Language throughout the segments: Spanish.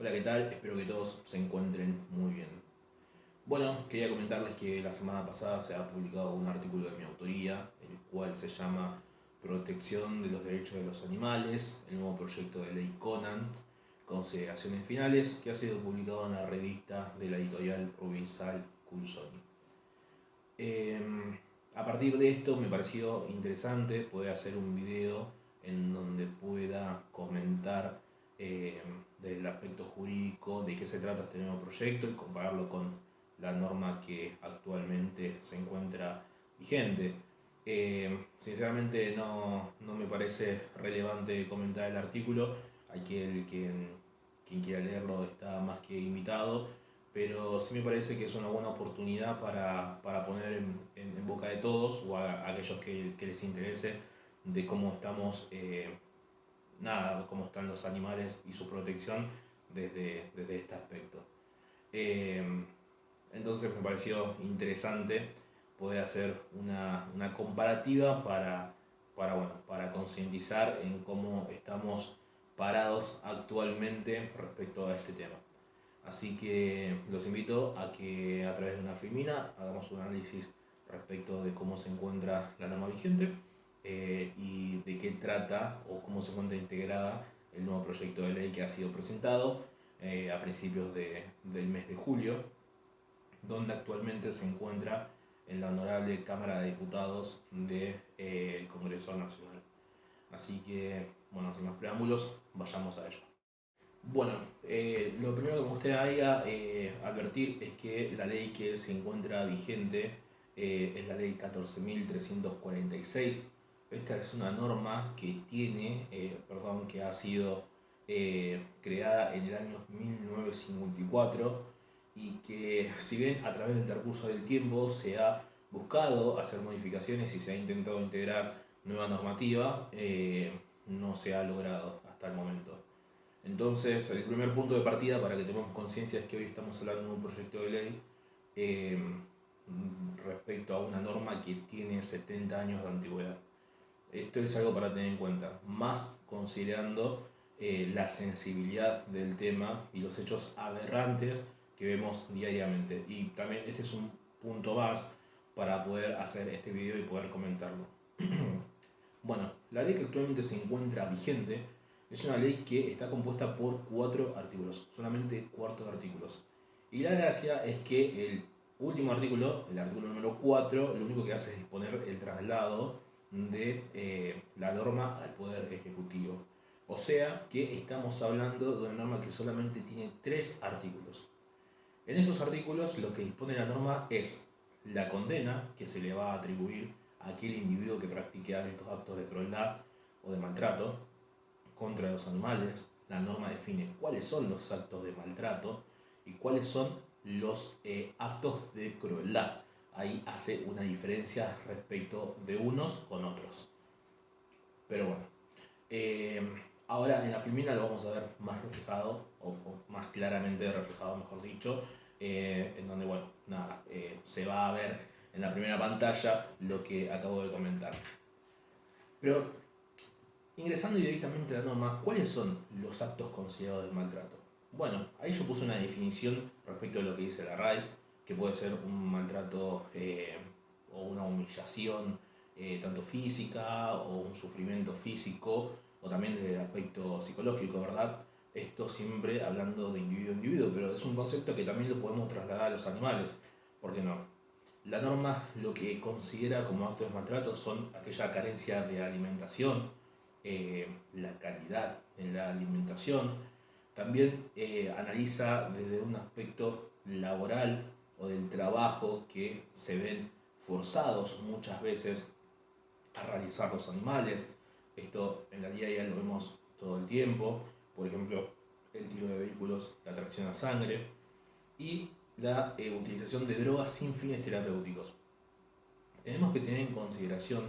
Hola, ¿qué tal? Espero que todos se encuentren muy bien. Bueno, quería comentarles que la semana pasada se ha publicado un artículo de mi autoría, el cual se llama Protección de los Derechos de los Animales, el nuevo proyecto de ley Conan, consideraciones finales, que ha sido publicado en la revista de la editorial Rubinsal Cursoni. A partir de esto me pareció interesante poder hacer un video en donde pueda comentar eh, desde el aspecto jurídico de qué se trata este nuevo proyecto y compararlo con la norma que actualmente se encuentra vigente. Sinceramente no me parece relevante comentar el artículo, hay quien quiera leerlo está más que invitado, pero sí me parece que es una buena oportunidad para poner en boca de todos o a aquellos que les interese de cómo estamos, cómo están los animales y su protección desde este aspecto. Eh, entonces me pareció interesante poder hacer una comparativa para concientizar en cómo estamos parados actualmente respecto a este tema. Así que los invito a que a través de una filmina hagamos un análisis respecto de cómo se encuentra la norma vigente y de qué trata o cómo se encuentra integrada el nuevo proyecto de ley que ha sido presentado a principios del mes de julio, donde actualmente se encuentra en la honorable Cámara de Diputados del Congreso Nacional. Así que, bueno, sin más preámbulos, vayamos a ello. Bueno, lo primero que me gustaría advertir es que la ley que se encuentra vigente es la ley 14.346. Esta es una norma que ha sido creada en el año 1954 y que, si bien a través del transcurso del tiempo se ha buscado hacer modificaciones y se ha intentado integrar nueva normativa, no se ha logrado hasta el momento. Entonces, el primer punto de partida para que tengamos conciencia es que hoy estamos hablando de un proyecto de ley eh, respecto a una norma que tiene 70 años de antigüedad. Esto es algo para tener en cuenta, más considerando la sensibilidad del tema y los hechos aberrantes que vemos diariamente. Y también este es un punto más para poder hacer este video y poder comentarlo. Bueno, la ley que actualmente se encuentra vigente es una ley que está compuesta por 4 artículos, solamente cuarto de artículos. Y la gracia es que el último artículo, el artículo número 4, lo único que hace es disponer el traslado de la norma al Poder Ejecutivo. O sea que estamos hablando de una norma que solamente tiene 3 artículos. En esos artículos lo que dispone la norma es la condena que se le va a atribuir a aquel individuo que practique estos actos de crueldad o de maltrato contra los animales. La norma define cuáles son los actos de maltrato y cuáles son los actos de crueldad. Ahí hace una diferencia respecto de unos con otros. Pero bueno, eh, ahora en la filmina lo vamos a ver más reflejado, o más claramente reflejado, mejor dicho, en donde, bueno, se va a ver en la primera pantalla lo que acabo de comentar. Pero ingresando directamente a la norma, ¿cuáles son los actos considerados de maltrato? Bueno, ahí yo puse una definición respecto a lo que dice la RAI, que puede ser un maltrato o una humillación tanto física o un sufrimiento físico o también desde el aspecto psicológico, ¿verdad? Esto siempre hablando de individuo a individuo, pero es un concepto que también lo podemos trasladar a los animales, ¿por qué no? La norma lo que considera como actos de maltrato son aquella carencia de alimentación, la calidad en la alimentación. También analiza desde un aspecto laboral o del trabajo que se ven forzados muchas veces a realizar los animales. Esto en la diaria lo vemos todo el tiempo. Por ejemplo, el tiro de vehículos, la tracción a sangre y la utilización de drogas sin fines terapéuticos. Tenemos que tener en consideración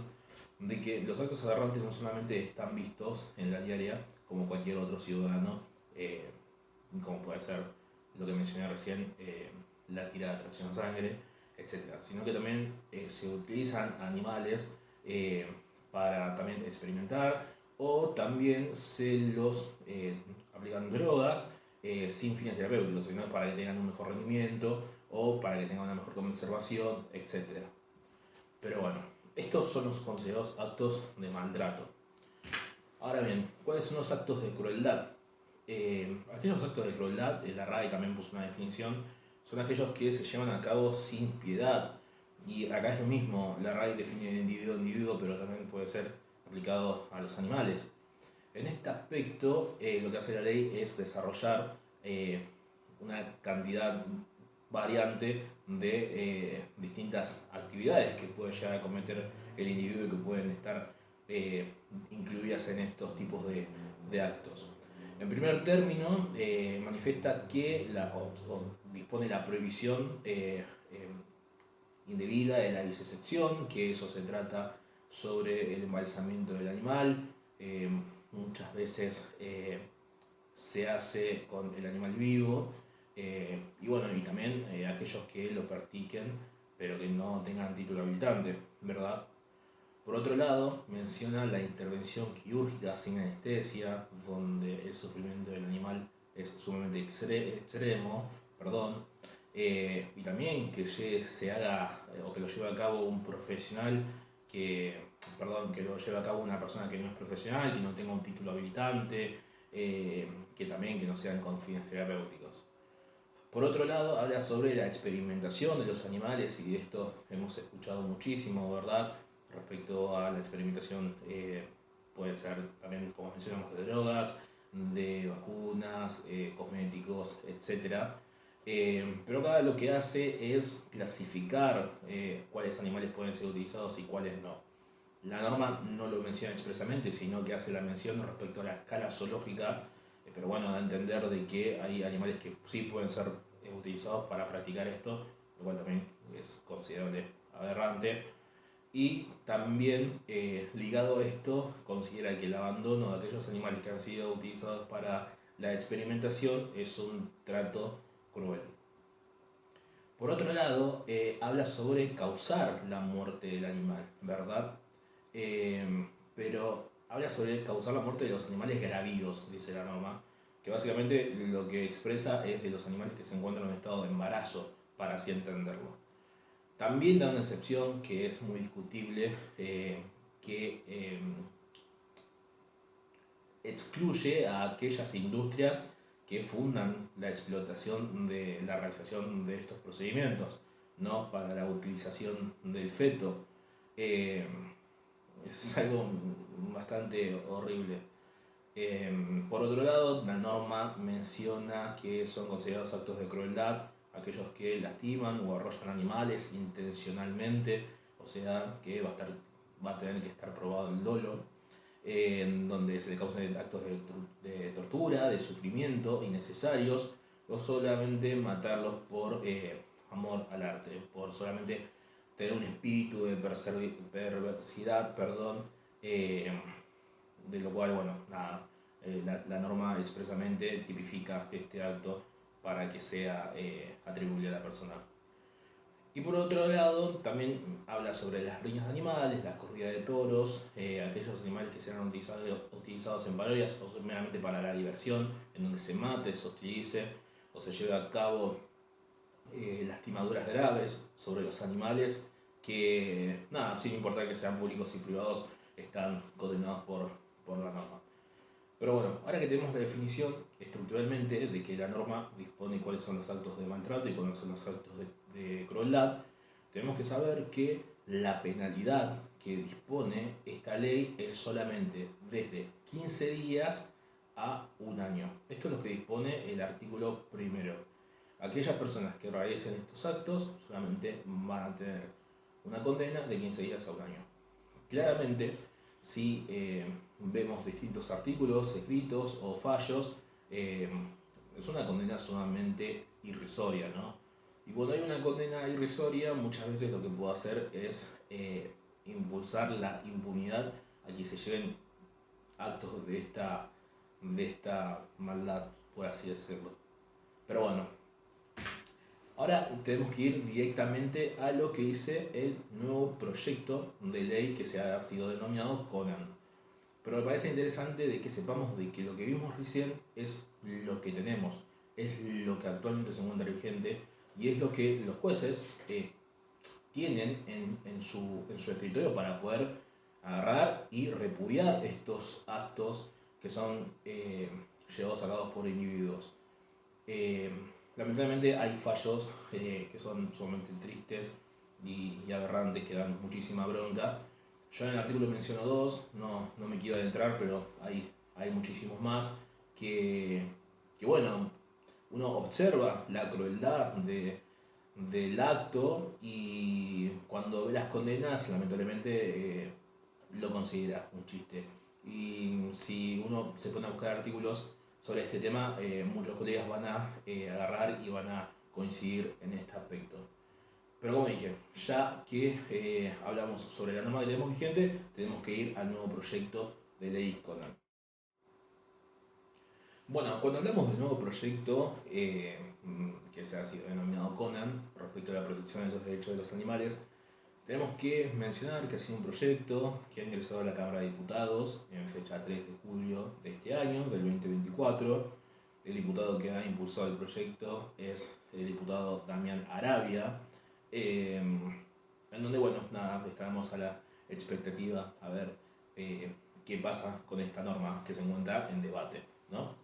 de que los actos aberrantes no solamente están vistos en la diaria como cualquier otro ciudadano, eh, como puede ser lo que mencioné recién, la tirada de tracción a sangre, etc. Sino que también se utilizan animales para también experimentar o también se los aplican drogas sin fines terapéuticos, sino para que tengan un mejor rendimiento o para que tengan una mejor conservación, etc. Pero bueno, estos son los considerados actos de maltrato. Ahora bien, ¿cuáles son los actos de crueldad? Aquellos actos de crueldad, la RAE también puso una definición, son aquellos que se llevan a cabo sin piedad. Y acá es lo mismo, la RAE define de individuo a individuo, pero también puede ser aplicado a los animales. En este aspecto, lo que hace la ley es desarrollar una cantidad variante de distintas actividades que puede llegar a cometer el individuo y que pueden estar incluidas en estos tipos de actos. En primer término, manifiesta que dispone la prohibición indebida de la vivisección, que eso se trata sobre el embalsamiento del animal. Muchas veces se hace con el animal vivo, y bueno, y también aquellos que lo practiquen pero que no tengan título habilitante, ¿verdad? Por otro lado, menciona la intervención quirúrgica sin anestesia, donde el sufrimiento del animal es sumamente extremo, y también que se haga o que lo lleve a cabo un profesional que lo lleve a cabo una persona que no es profesional, que no tenga un título habilitante, que también que no sean con fines terapéuticos. Por otro lado, habla sobre la experimentación de los animales, y de esto hemos escuchado muchísimo, ¿verdad? Respecto a la experimentación, puede ser también, como mencionamos, de drogas, de vacunas, cosméticos, etc. Pero acá lo que hace es clasificar cuáles animales pueden ser utilizados y cuáles no. La norma no lo menciona expresamente, sino que hace la mención respecto a la escala zoológica, pero bueno, da a entender de que hay animales que sí pueden ser utilizados para practicar esto, lo cual también es considerable aberrante. Y también, ligado a esto, considera que el abandono de aquellos animales que han sido utilizados para la experimentación es un trato cruel. Por otro lado, habla sobre causar la muerte del animal, ¿verdad? Pero habla sobre causar la muerte de los animales gravíos, dice la norma, que básicamente lo que expresa es de los animales que se encuentran en estado de embarazo, para así entenderlo. También da una excepción que es muy discutible, que excluye a aquellas industrias que fundan la explotación de la realización de estos procedimientos, ¿no? Para la utilización del feto. Es algo bastante horrible. Por otro lado, la norma menciona que son considerados actos de crueldad aquellos que lastiman o arrollan animales intencionalmente, o sea que va a tener que estar probado el dolo, donde se le causen actos de tortura, de sufrimiento innecesarios, o solamente matarlos por amor al arte, por solamente tener un espíritu de perversidad, de lo cual, bueno, nada, la norma expresamente tipifica este acto para que sea atribuible a la persona. Y por otro lado, también habla sobre las riñas de animales, las corridas de toros, aquellos animales que sean utilizados en parodias o meramente para la diversión, en donde se mate, se hostilice o se lleve a cabo lastimaduras graves sobre los animales que, nada, sin importar que sean públicos y privados, están condenados por la norma. Pero bueno, ahora que tenemos la definición estructuralmente de que la norma dispone cuáles son los actos de maltrato y cuáles son los actos de crueldad, tenemos que saber que la penalidad que dispone esta ley es solamente desde 15 días a un año. Esto es lo que dispone el artículo primero. Aquellas personas que realicen estos actos solamente van a tener una condena de 15 días a un año. Claramente, si vemos distintos artículos escritos o fallos, es una condena sumamente irrisoria, ¿no? Y cuando hay una condena irrisoria, muchas veces lo que puedo hacer es impulsar la impunidad a que se lleven actos de esta maldad, por así decirlo. Pero bueno, ahora tenemos que ir directamente a lo que dice el nuevo proyecto de ley que se ha sido denominado Conan. Pero me parece interesante de que sepamos de que lo que vimos recién es lo que tenemos. es lo que actualmente se encuentra vigente y es lo que los jueces tienen en su escritorio para poder agarrar y repudiar estos actos que son llevados a cabo por individuos. Eh, Lamentablemente hay fallos que son sumamente tristes y aberrantes, que dan muchísima bronca. Yo en el artículo menciono dos, no me quiero adentrar, pero hay muchísimos más que bueno, uno observa la crueldad del acto y cuando ve las condenas, lamentablemente lo considera un chiste. Y si uno se pone a buscar artículos sobre este tema, muchos colegas van a agarrar y van a coincidir en este aspecto. Pero como dije, ya que hablamos sobre la norma que tenemos vigente, tenemos que ir al nuevo proyecto de ley Conan. Bueno, cuando hablamos del nuevo proyecto que se ha sido denominado Conan respecto a la protección de los derechos de los animales, tenemos que mencionar que ha sido un proyecto que ha ingresado a la Cámara de Diputados en fecha 3 de julio de este año, del 2024. El diputado que ha impulsado el proyecto es el diputado Damián Arabia, en donde, bueno, nada, estábamos a la expectativa a ver qué pasa con esta norma que se encuentra en debate, ¿no?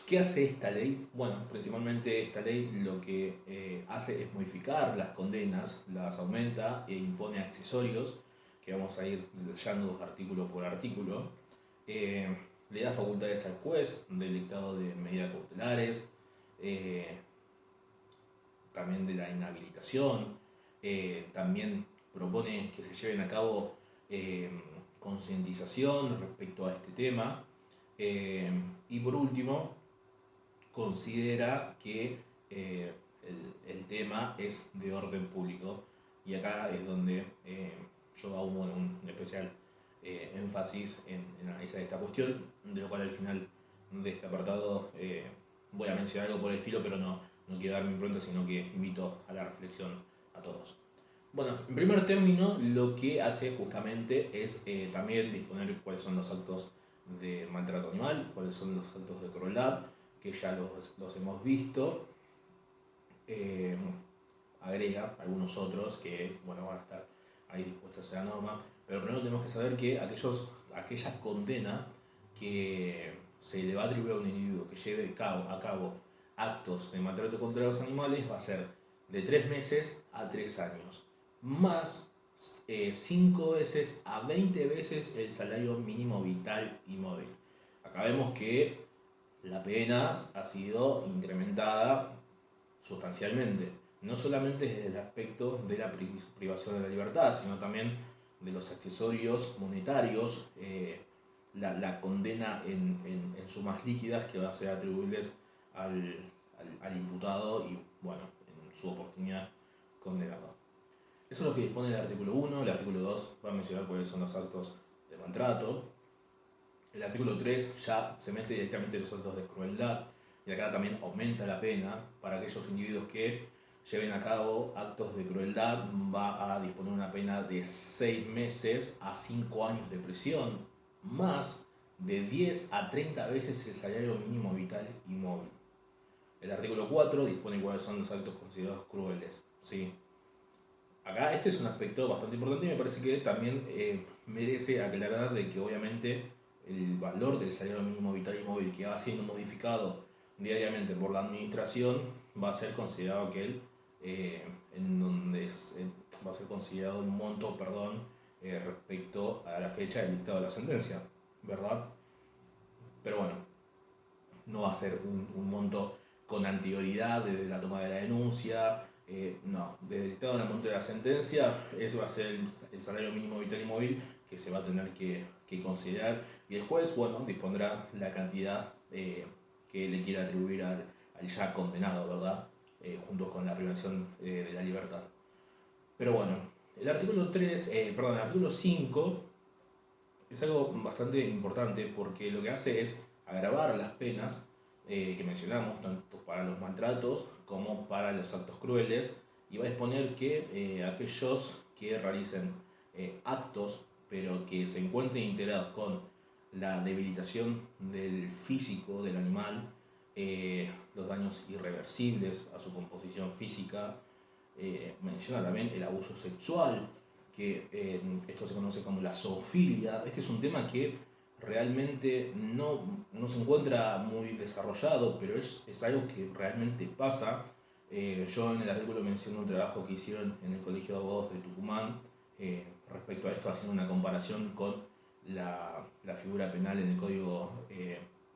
¿Qué hace esta ley? Bueno, principalmente esta ley lo que hace es modificar las condenas, las aumenta e impone accesorios, que vamos a ir detallando artículo por artículo. Le da facultades al juez del dictado de medidas cautelares, eh, también de la inhabilitación, también propone que se lleven a cabo concientización respecto a este tema. Y por último, considera que el tema es de orden público y acá es donde yo hago un especial énfasis en analizar esta cuestión, de lo cual al final de este apartado voy a mencionar algo por el estilo, pero no quiero dar mi impronta, sino que invito a la reflexión a todos. Bueno, en primer término, lo que hace justamente es también disponer cuáles son los actos de maltrato animal, cuáles son los actos de crueldad, que ya los hemos visto. Agrega algunos otros que bueno, van a estar ahí dispuestos a la norma, pero primero tenemos que saber que aquella condena que se le va a atribuir a un individuo que lleve a cabo actos de maltrato contra los animales va a ser de 3 meses a 3 años, más 5 veces a 20 veces el salario mínimo vital y móvil. Acá vemos que la pena ha sido incrementada sustancialmente, no solamente desde el aspecto de la privación de la libertad, sino también de los accesorios monetarios, la condena en sumas líquidas que va a ser atribuibles al imputado y, bueno, en su oportunidad condenado. Eso es lo que dispone el artículo 1, el artículo 2 va a mencionar cuáles son los actos de maltrato. El artículo 3 ya se mete directamente en los actos de crueldad y acá también aumenta la pena para aquellos individuos que lleven a cabo actos de crueldad. Va a disponer una pena de 6 meses a 5 años de prisión, más de 10 a 30 veces el salario mínimo vital y móvil. El artículo 4 dispone cuáles son los actos considerados crueles, ¿sí? Acá este es un aspecto bastante importante y me parece que también merece aclarar de que obviamente el valor del salario mínimo vital y móvil que va siendo modificado diariamente por la administración va a ser considerado aquel en donde va a ser considerado un monto, respecto a la fecha del dictado de la sentencia, ¿verdad? Pero bueno, no va a ser un monto con anterioridad desde la toma de la denuncia, no, desde el dictado del monto de la sentencia, eso va a ser el salario mínimo vital y móvil que se va a tener que considerar y el juez, bueno, dispondrá la cantidad que le quiera atribuir al ya condenado, ¿verdad? Junto con la privación de la libertad. Pero bueno, el artículo 3, el artículo 5 es algo bastante importante porque lo que hace es agravar las penas que mencionamos, tanto para los maltratos como para los actos crueles, y va a exponer que aquellos que realicen actos pero que se encuentren integrados con la debilitación del físico del animal los daños irreversibles a su composición física. Menciona también el abuso sexual, que esto se conoce como la zoofilia. Este es un tema que realmente no se encuentra muy desarrollado, pero es algo que realmente pasa. Yo en el artículo menciono un trabajo que hicieron en el Colegio de Abogados de Tucumán respecto a esto, haciendo una comparación con la figura penal en el Código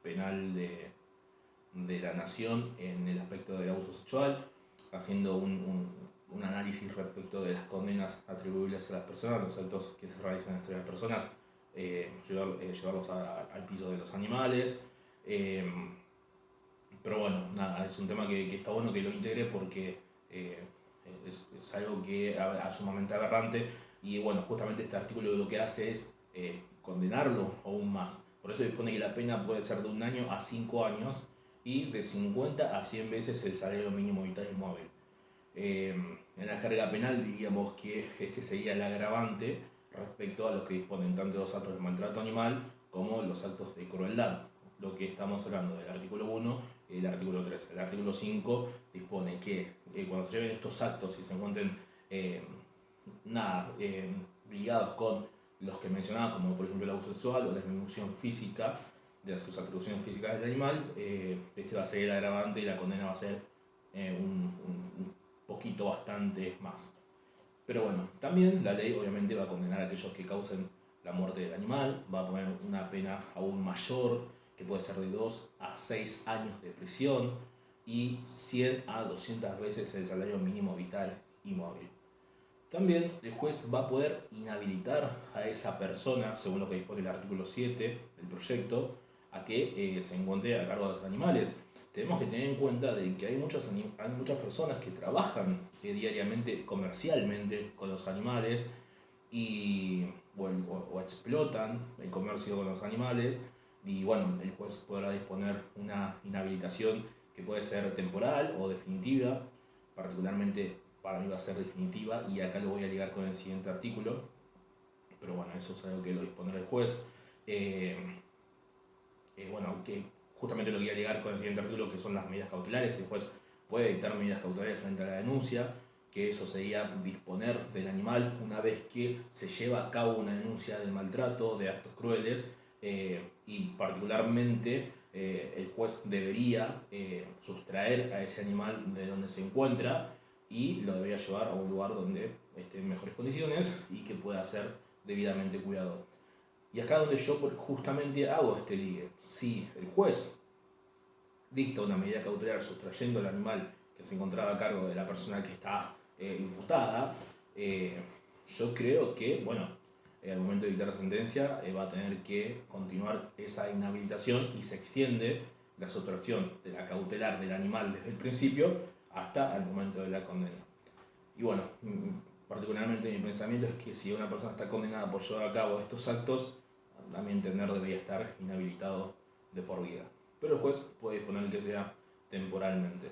Penal de la Nación en el aspecto del abuso sexual, haciendo un análisis respecto de las condenas atribuibles a las personas, los actos que se realizan entre las personas, llevarlos al piso de los animales. Pero bueno, nada, es un tema que está bueno que lo integre porque es algo que es sumamente aberrante y bueno, justamente este artículo lo que hace es condenarlo aún más. Por eso dispone que la pena puede ser de 1 año a 5 años y de 50 a 100 veces el salario mínimo vital y móvil. En la jerga penal diríamos que este sería el agravante respecto a los que disponen tanto los actos de maltrato animal como los actos de crueldad. Lo que estamos hablando del artículo 1 y el artículo 3. El artículo 5 dispone que cuando se lleven estos actos y se encuentren ligados con los que mencionaba, como por ejemplo el abuso sexual o la disminución física de sus atribuciones físicas del animal, este va a ser el agravante y la condena va a ser un poquito bastante más. Pero bueno, también la ley obviamente va a condenar a aquellos que causen la muerte del animal, va a poner una pena aún mayor, que puede ser de 2 a 6 años de prisión y 100 a 200 veces el salario mínimo vital y móvil. También el juez va a poder inhabilitar a esa persona, según lo que dispone el artículo 7 del proyecto, a que se encuentre a cargo de los animales. Tenemos que tener en cuenta de que hay muchas personas que trabajan diariamente, comercialmente con los animales o explotan el comercio con los animales y bueno, el juez podrá disponer una inhabilitación que puede ser temporal o definitiva. Particularmente para mí va a ser definitiva y acá lo voy a ligar con el siguiente artículo, pero bueno, eso es algo que lo dispondrá el juez. Que justamente lo voy a ligar con el siguiente artículo, que son las medidas cautelares. El juez puede dictar medidas cautelares frente a la denuncia, que eso sería disponer del animal una vez que se lleva a cabo una denuncia de maltrato, de actos crueles, y particularmente el juez debería sustraer a ese animal de donde se encuentra y lo debería llevar a un lugar donde esté en mejores condiciones y que pueda ser debidamente cuidado. Y acá donde yo justamente hago este ligue. Si el juez dicta una medida cautelar sustrayendo el animal que se encontraba a cargo de la persona que está imputada, yo creo que, al momento de dictar la sentencia va a tener que continuar esa inhabilitación y se extiende la sustracción de la cautelar del animal desde el principio hasta el momento de la condena. Y bueno, particularmente mi pensamiento es que si una persona está condenada por llevar a cabo estos actos, a mi entender debería estar inhabilitado de por vida. Pero el juez puede disponer que sea temporalmente.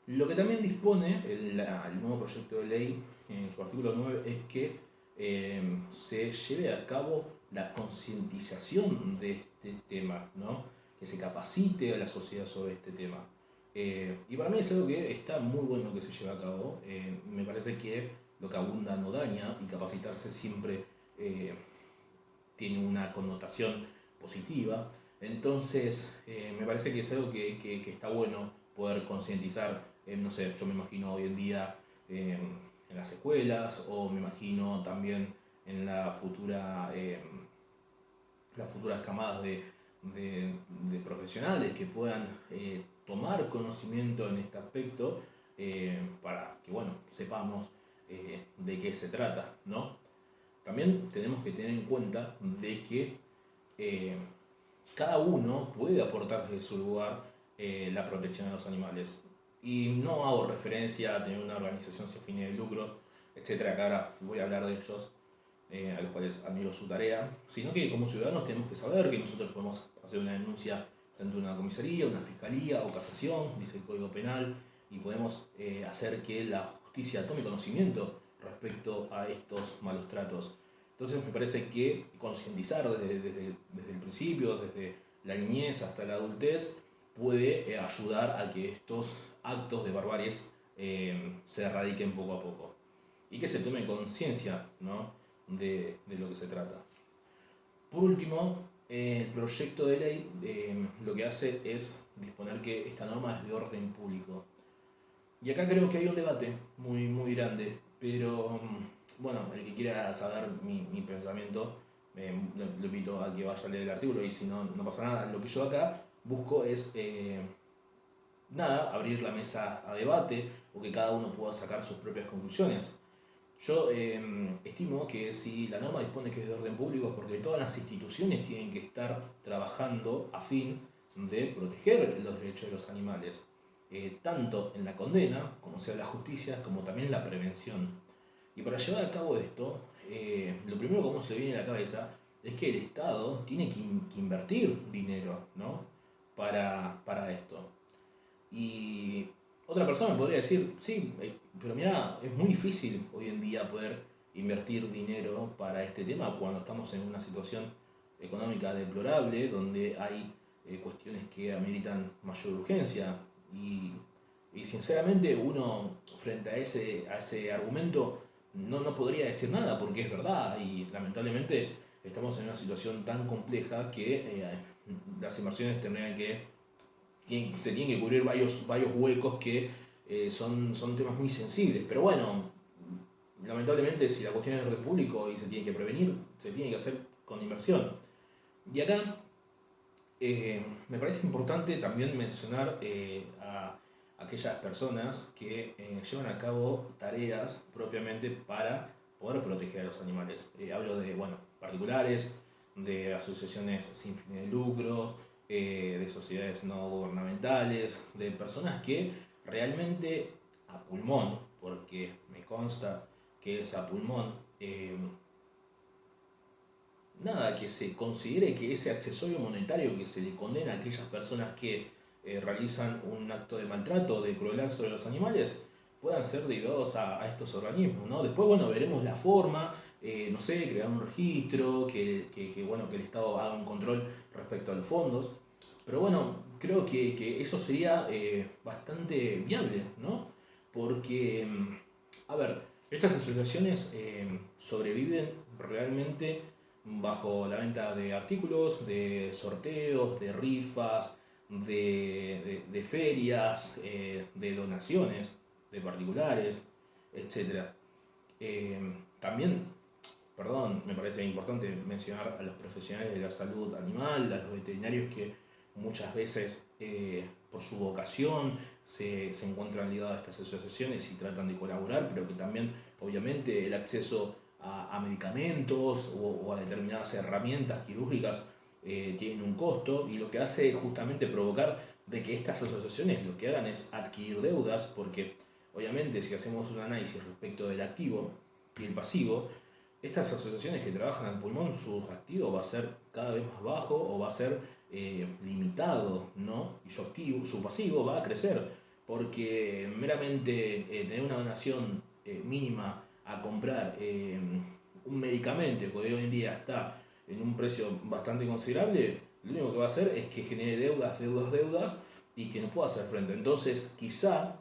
Lo que también dispone el nuevo proyecto de ley en su artículo 9 es que se lleve a cabo la concientización de este tema, ¿no? Que se capacite a la sociedad sobre este tema. Y para mí es algo que está muy bueno que se lleve a cabo. Me parece que lo que abunda no daña y capacitarse siempre tiene una connotación positiva. Entonces, me parece que es algo que está bueno poder concientizar. No sé, yo me imagino hoy en día en las escuelas o me imagino también en las futuras camadas de profesionales que puedan tomar conocimiento en este aspecto para que sepamos de qué se trata, ¿no? También tenemos que tener en cuenta de que cada uno puede aportar desde su lugar la protección de los animales. Y no hago referencia a tener una organización sin fines de lucro, etcétera, que ahora voy a hablar de ellos, a los cuales admiro su tarea, sino que como ciudadanos tenemos que saber que nosotros podemos hacer una denuncia tanto en una comisaría, una fiscalía o casación, dice el Código Penal, y podemos hacer que la justicia tome conocimiento respecto a estos malos tratos. Entonces me parece que concientizar desde el principio, desde la niñez hasta la adultez, puede ayudar a que estos actos de barbaries se erradiquen poco a poco y que se tome conciencia, ¿no?, de lo que se trata. Por último, el proyecto de ley lo que hace es disponer que esta norma es de orden público. Y acá creo que hay un debate muy, muy grande, pero bueno, el que quiera saber mi pensamiento, lo invito a que vaya a leer el artículo y si no, no pasa nada. Lo que yo acá busco es, abrir la mesa a debate o que cada uno pueda sacar sus propias conclusiones. Yo estimo que si la norma dispone que es de orden público es porque todas las instituciones tienen que estar trabajando a fin de proteger los derechos de los animales, tanto en la condena, como sea la justicia, como también la prevención. Y para llevar a cabo esto, lo primero que se viene a la cabeza es que el Estado tiene que invertir dinero, ¿no?, para esto. Y otra persona me podría decir, sí, pero mira, es muy difícil hoy en día poder invertir dinero para este tema cuando estamos en una situación económica deplorable, donde hay cuestiones que ameritan mayor urgencia. Y sinceramente uno frente a ese argumento no podría decir nada porque es verdad y lamentablemente estamos en una situación tan compleja que las inversiones tendrían se tienen que cubrir varios huecos que son temas muy sensibles. Pero bueno, lamentablemente si la cuestión es de orden público y se tiene que prevenir, se tiene que hacer con inversión. Y acá me parece importante también mencionar a aquellas personas que llevan a cabo tareas propiamente para poder proteger a los animales. Hablo de particulares, de asociaciones sin fines de lucro, de sociedades no gubernamentales, de personas que realmente a pulmón, porque me consta que es a pulmón, que se considere que ese accesorio monetario que se le condena a aquellas personas que realizan un acto de maltrato, de crueldad sobre los animales, puedan ser derivados a estos organismos, ¿no? Después, veremos la forma, crear un registro, que el Estado haga un control respecto a los fondos. Pero creo que eso sería bastante viable, ¿no? Porque, estas asociaciones sobreviven realmente bajo la venta de artículos, de sorteos, de rifas, de ferias, de donaciones de particulares, etc. También, me parece importante mencionar a los profesionales de la salud animal, a los veterinarios que muchas veces por su vocación se encuentran ligados a estas asociaciones y tratan de colaborar, pero que también obviamente el acceso a medicamentos o a determinadas herramientas quirúrgicas tienen un costo, y lo que hace es justamente provocar de que estas asociaciones lo que hagan es adquirir deudas, porque obviamente si hacemos un análisis respecto del activo y el pasivo, estas asociaciones que trabajan al pulmón, su activo va a ser cada vez más bajo o va a ser limitado, ¿no? Y su pasivo va a crecer, porque meramente tener una donación mínima a comprar un medicamento que hoy en día está en un precio bastante considerable, lo único que va a hacer es que genere deudas y que no pueda hacer frente. Entonces, quizá,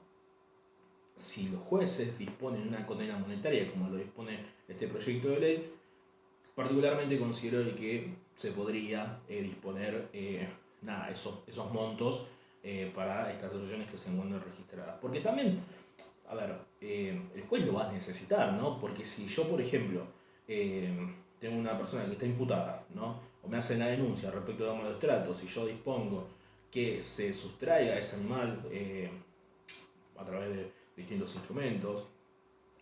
si los jueces disponen una condena monetaria como lo dispone este proyecto de ley, particularmente considero que se podría disponer esos montos para estas asociaciones que se encuentran registradas. Porque también, el juez lo va a necesitar, ¿no? Porque si yo, por ejemplo, tengo una persona que está imputada, ¿no?, o me hacen la denuncia respecto de malos tratos, y yo dispongo que se sustraiga ese animal a través de distintos instrumentos,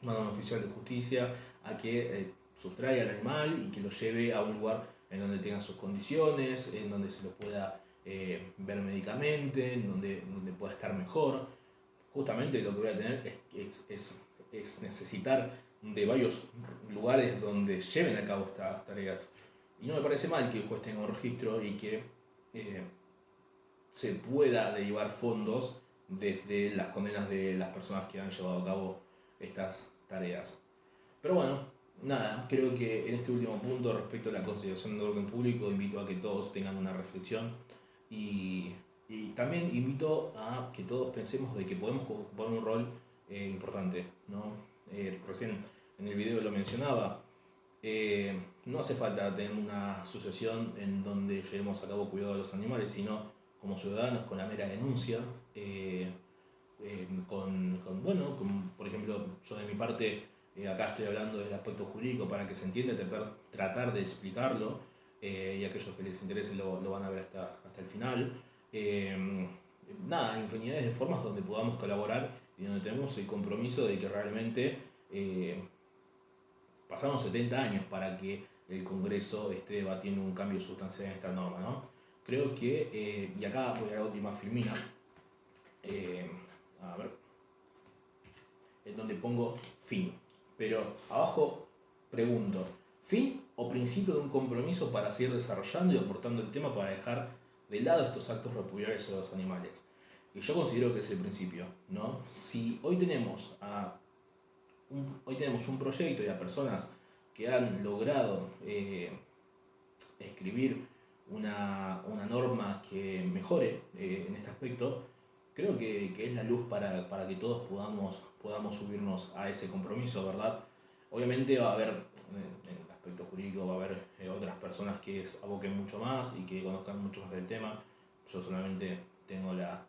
mando a un oficial de justicia a que sustraiga el animal y que lo lleve a un lugar en donde tenga sus condiciones, en donde se lo pueda ver médicamente, en donde pueda estar mejor. Justamente lo que voy a tener es necesitar de varios lugares donde lleven a cabo estas tareas. Y no me parece mal que el juez tenga un registro y que se pueda derivar fondos desde las condenas de las personas que han llevado a cabo estas tareas. Pero creo que en este último punto respecto a la consideración de orden público invito a que todos tengan una reflexión y Y también invito a que todos pensemos de que podemos ocupar un rol importante, ¿no? Recién en el video lo mencionaba, no hace falta tener una asociación en donde llevemos a cabo cuidado de los animales, sino como ciudadanos con la mera denuncia, por ejemplo, yo de mi parte, acá estoy hablando del aspecto jurídico para que se entienda, tratar de explicarlo, y aquellos que les interese lo van a ver hasta el final. Nada, infinidades de formas donde podamos colaborar y donde tenemos el compromiso de que realmente pasaron 70 años para que el Congreso esté debatiendo un cambio sustancial en esta norma, ¿no? Creo que, y acá voy a la última filmina, a ver, en donde pongo fin, pero abajo pregunto, ¿fin o principio de un compromiso para seguir desarrollando y aportando el tema para dejar de lado estos actos repudiables a los animales? Y yo considero que es el principio, ¿no? Si hoy tenemos un proyecto y a personas que han logrado escribir una norma que mejore en este aspecto, creo que es la luz para que todos podamos subirnos a ese compromiso, ¿verdad? Obviamente va a haber, en el aspecto jurídico, va a haber otras personas que aboquen mucho más y que conozcan mucho más del tema. Yo solamente tengo la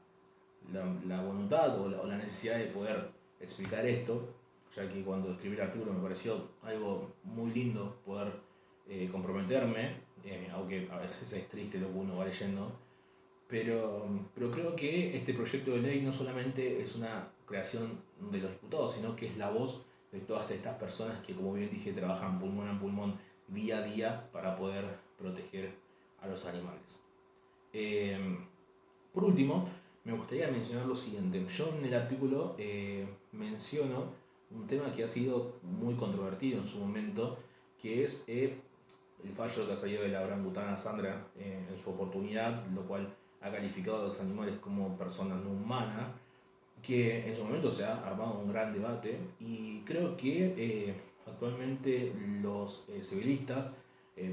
voluntad o la necesidad de poder explicar esto, ya que cuando escribí el artículo me pareció algo muy lindo poder comprometerme, aunque a veces es triste lo que uno va leyendo, pero creo que este proyecto de ley no solamente es una creación de los diputados, sino que es la voz de todas estas personas que, como bien dije, trabajan pulmón a pulmón día a día para poder proteger a los animales. Por último, me gustaría mencionar lo siguiente. Yo en el artículo menciono un tema que ha sido muy controvertido en su momento, que es el fallo que ha salido de la orangutana Sandra en su oportunidad, lo cual ha calificado a los animales como personas no humanas, que en su momento se ha armado un gran debate y creo que actualmente los civilistas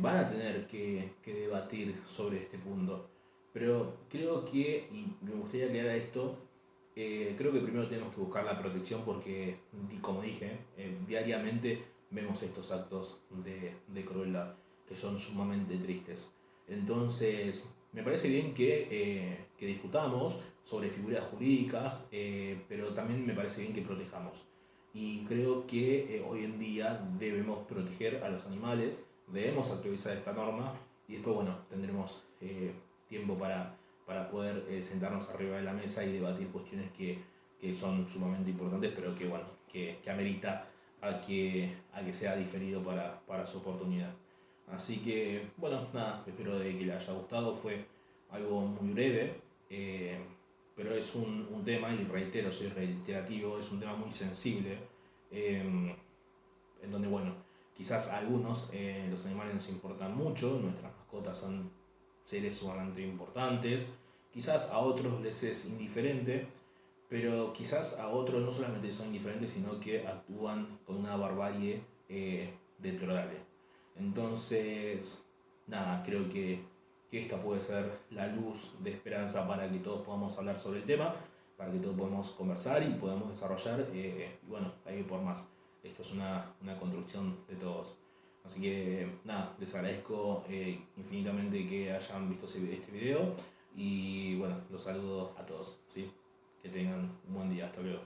van a tener que debatir sobre este punto. Pero creo que, y me gustaría aclarar esto, creo que primero tenemos que buscar la protección porque, como dije, diariamente vemos estos actos de crueldad que son sumamente tristes. Entonces, me parece bien que discutamos sobre figuras jurídicas, pero también me parece bien que protejamos. Y creo que hoy en día debemos proteger a los animales, debemos actualizar esta norma y después, bueno, tendremos tiempo para poder sentarnos arriba de la mesa y debatir cuestiones que son sumamente importantes, pero que, bueno, que amerita a que sea diferido para su oportunidad. Así que, bueno, nada, espero de que les haya gustado. Fue algo muy breve, pero es un tema, y reitero, soy reiterativo, es un tema muy sensible, en donde, bueno, quizás a algunos los animales nos importan mucho, nuestras mascotas son seres sumamente importantes, quizás a otros les es indiferente, pero quizás a otros no solamente son indiferentes, sino que actúan con una barbarie deplorable. Entonces, nada, creo que esta puede ser la luz de esperanza para que todos podamos hablar sobre el tema, para que todos podamos conversar y podamos desarrollar, y bueno, ahí por más. Esto es una construcción de todos. Así que nada, les agradezco infinitamente que hayan visto este video y bueno, los saludo a todos, ¿sí? Que tengan un buen día, hasta luego.